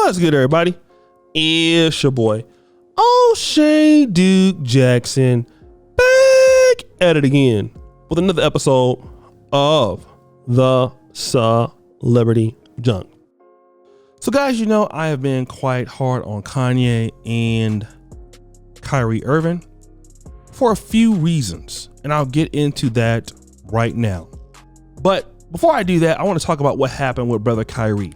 What's good, everybody? It's your boy, O'Shea Duke Jackson, back at it again with another episode of the Celebrity Junk. So guys, you know, I have been quite hard on Kanye and Kyrie Irving for a few reasons, and I'll get into that right now. But before I do that, I want to talk about what happened with brother Kyrie.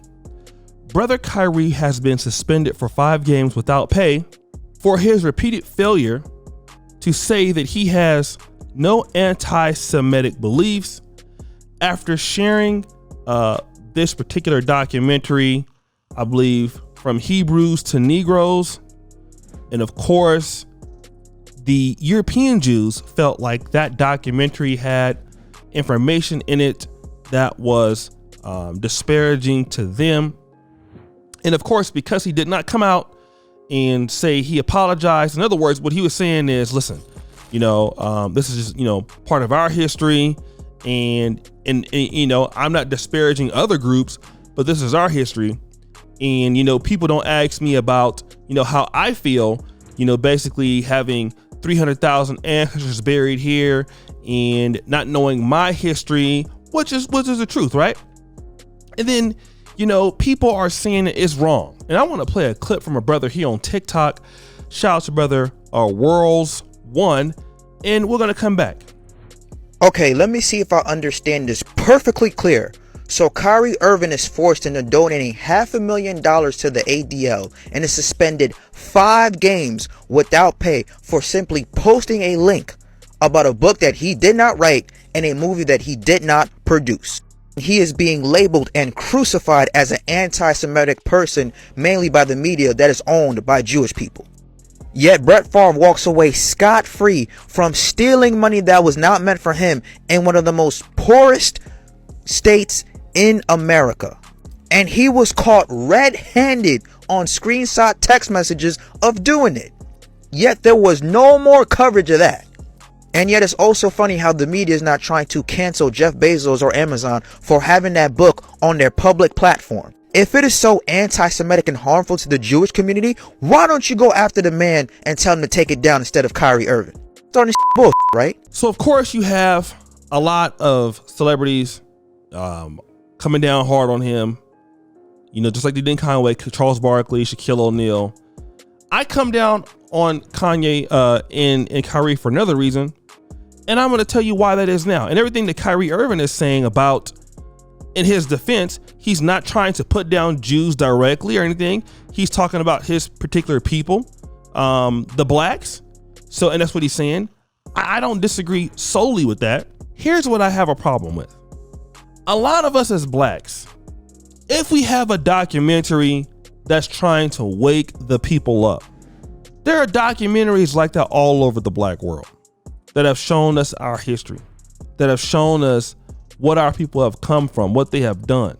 Brother Kyrie has been suspended for 5 games without pay for his repeated failure to say that he has no anti-Semitic beliefs after sharing this particular documentary, I believe, From Hebrews to Negroes. And of course, the European Jews felt like that documentary had information in it that was disparaging to them. And of course, because he did not come out and say he apologized. In other words, what he was saying is, listen, you know, this is just, you know, part of our history. And, you know, I'm not disparaging other groups, but this is our history. And, you know, people don't ask me about, you know, how I feel, you know, basically having 300,000 ancestors buried here and not knowing my history, which is the truth, right? And then, you know, people are saying it's wrong. And I want to play a clip from a brother here on TikTok. Shout out to brother Worlds1, and we're going to come back. Okay, let me see if I understand this perfectly clear. So Kyrie Irving is forced into donating $500,000 to the ADL and is suspended 5 games without pay for simply posting a link about a book that he did not write and a movie that he did not produce. He is being labeled and crucified as an anti-Semitic person, mainly by the media that is owned by Jewish people. Yet Brett Favre walks away scot-free from stealing money that was not meant for him in one of the most poorest states in America. And he was caught red-handed on screenshot text messages of doing it. Yet there was no more coverage of that. And yet it's also funny how the media is not trying to cancel Jeff Bezos or Amazon for having that book on their public platform. If it is so anti-Semitic and harmful to the Jewish community, why don't you go after the man and tell him to take it down instead of Kyrie Irving? It's on this bullshit, right? So of course you have a lot of celebrities coming down hard on him, you know, just like they did Conway, Charles Barkley, Shaquille O'Neal. I come down on Kanye and Kyrie for another reason, and I'm going to tell you why that is now. And everything that Kyrie Irving is saying about, in his defense, he's not trying to put down Jews directly or anything. He's talking about his particular people, the blacks. So, and that's what he's saying. I don't disagree solely with that. Here's what I have a problem with. A lot of us as blacks, if we have a documentary that's trying to wake the people up, there are documentaries like that all over the black world that have shown us our history, that have shown us what our people have come from, what they have done.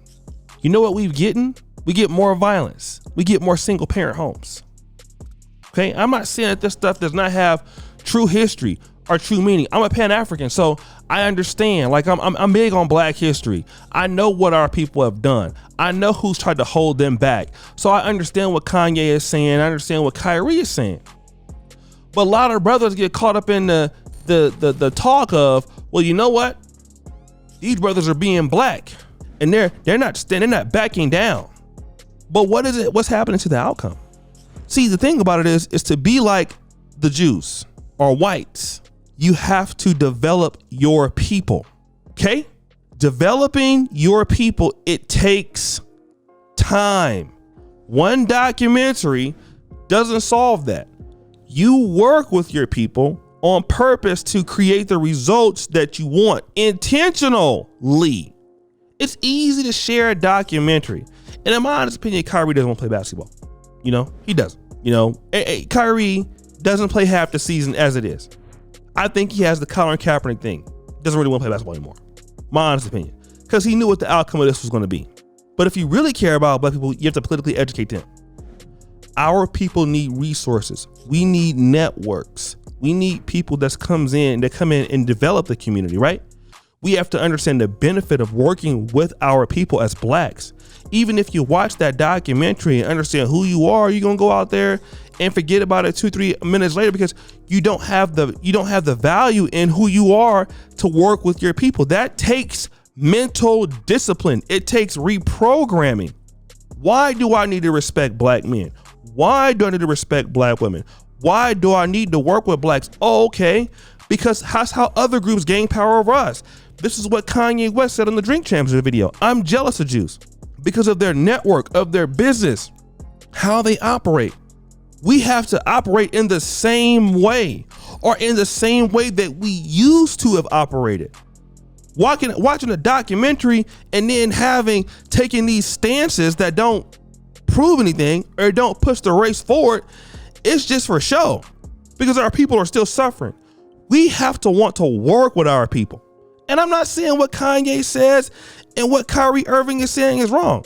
You know what we've gotten? We get more violence. We get more single parent homes. Okay, I'm not saying that this stuff does not have true history or true meaning. I'm a Pan-African, so I understand. Like I'm big on black history. I know what our people have done. I know who's tried to hold them back. So I understand what Kanye is saying. I understand what Kyrie is saying. But a lot of brothers get caught up in the talk of, well, you know what? These brothers are being black, and they're not backing down. But what is it? What's happening to the outcome? See, the thing about it is to be like the Jews or whites, you have to develop your people. Okay? Developing your people, it takes time. One documentary doesn't solve that. You work with your people on purpose to create the results that you want intentionally. It's easy to share a documentary. And in my honest opinion, Kyrie doesn't want to play basketball. You know, he doesn't. You know, Kyrie doesn't play half the season as it is. I think he has the Colin Kaepernick thing. Doesn't really want to play basketball anymore. My honest opinion. Because he knew what the outcome of this was going to be. But if you really care about black people, you have to politically educate them. Our people need resources. We need networks. We need people that come in and develop the community, right? We have to understand the benefit of working with our people as blacks. Even if you watch that documentary and understand who you are, you're gonna go out there and forget about it 2-3 minutes later because you don't have the value in who you are to work with your people. That takes mental discipline. It takes reprogramming. Why do I need to respect black men? Why do I need to respect black women? Why do I need to work with blacks? Oh, okay, because that's how other groups gain power over us. This is what Kanye West said on the Drink Champs video. I'm jealous of Jews because of their network, of their business, how they operate. We have to operate in the same way, or in the same way that we used to have operated. Watching a documentary and then taking these stances that don't prove anything or don't push the race forward, it's just for show because our people are still suffering. We have to want to work with our people. And I'm not saying what Kanye says and what Kyrie Irving is saying is wrong.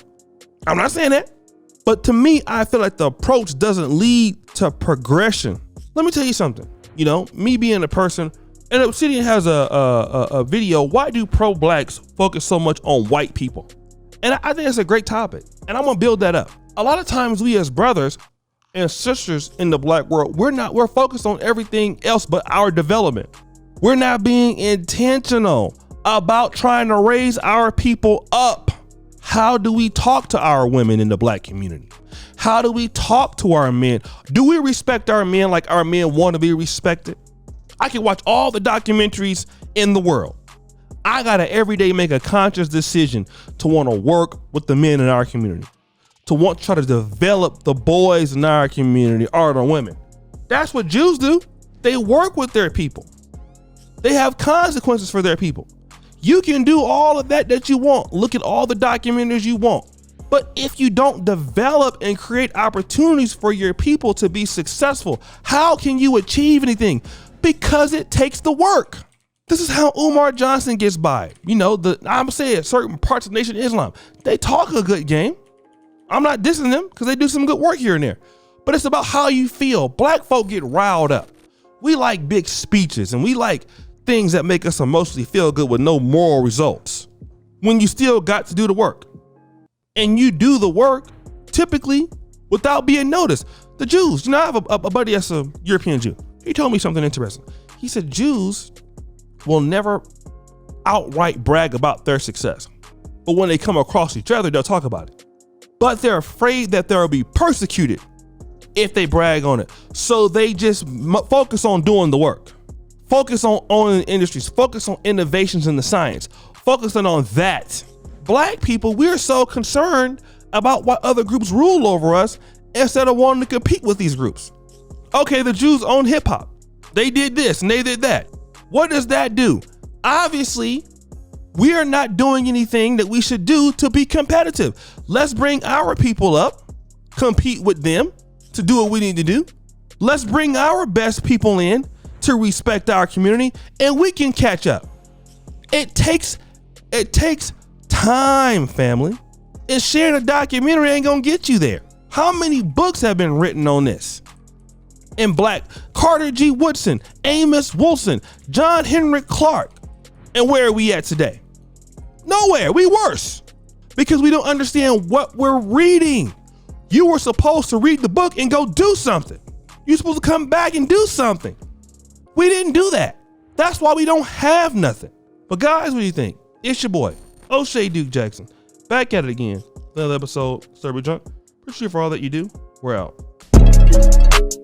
I'm not saying that. But to me, I feel like the approach doesn't lead to progression. Let me tell you something. You know, me being a person, and Obsidian has a video, why do pro-blacks focus so much on white people? And I think it's a great topic, and I'm gonna build that up. A lot of times we as brothers and sisters in the black world, we're focused on everything else but our development. We're not being intentional about trying to raise our people up. How do we talk to our women in the black community? How do we talk to our men? Do we respect our men like our men want to be respected? I can watch all the documentaries in the world. I gotta every day make a conscious decision to want to work with the men in our community, to want to try to develop the boys in our community or the women. That's what Jews do. They work with their people. They have consequences for their people. You can do all of that you want. Look at all the documentaries you want. But if you don't develop and create opportunities for your people to be successful, how can you achieve anything? Because it takes the work. This is how Umar Johnson gets by. You know, I'm saying certain parts of Nation of Islam, they talk a good game. I'm not dissing them because they do some good work here and there. But it's about how you feel. Black folk get riled up. We like big speeches and we like things that make us emotionally feel good with no moral results. When you still got to do the work. And you do the work typically without being noticed. The Jews, you know, I have a buddy that's a European Jew. He told me something interesting. He said Jews will never outright brag about their success. But when they come across each other, they'll talk about it. But they're afraid that they'll be persecuted if they brag on it. So they just focus on doing the work. Focus on owning industries. Focus on innovations in the science. Focusing on that. Black people, we're so concerned about what other groups rule over us instead of wanting to compete with these groups. Okay, the Jews own hip hop. They did this and they did that. What does that do? Obviously, we are not doing anything that we should do to be competitive. Let's bring our people up, compete with them to do what we need to do. Let's bring our best people in to respect our community and we can catch up. It takes time, family. And sharing a documentary ain't gonna get you there. How many books have been written on this? In black, Carter G. Woodson, Amos Wilson, John Henrik Clark. And where are we at today? Nowhere. We worse because we don't understand what we're reading. You were supposed to read the book and go do something. You're supposed to come back and do something. We didn't do that. That's why we don't have nothing. But guys, what do you think? It's your boy, O'Shea Duke Jackson. Back at it again. Another episode, Server Junk. Appreciate you for all that you do. We're out.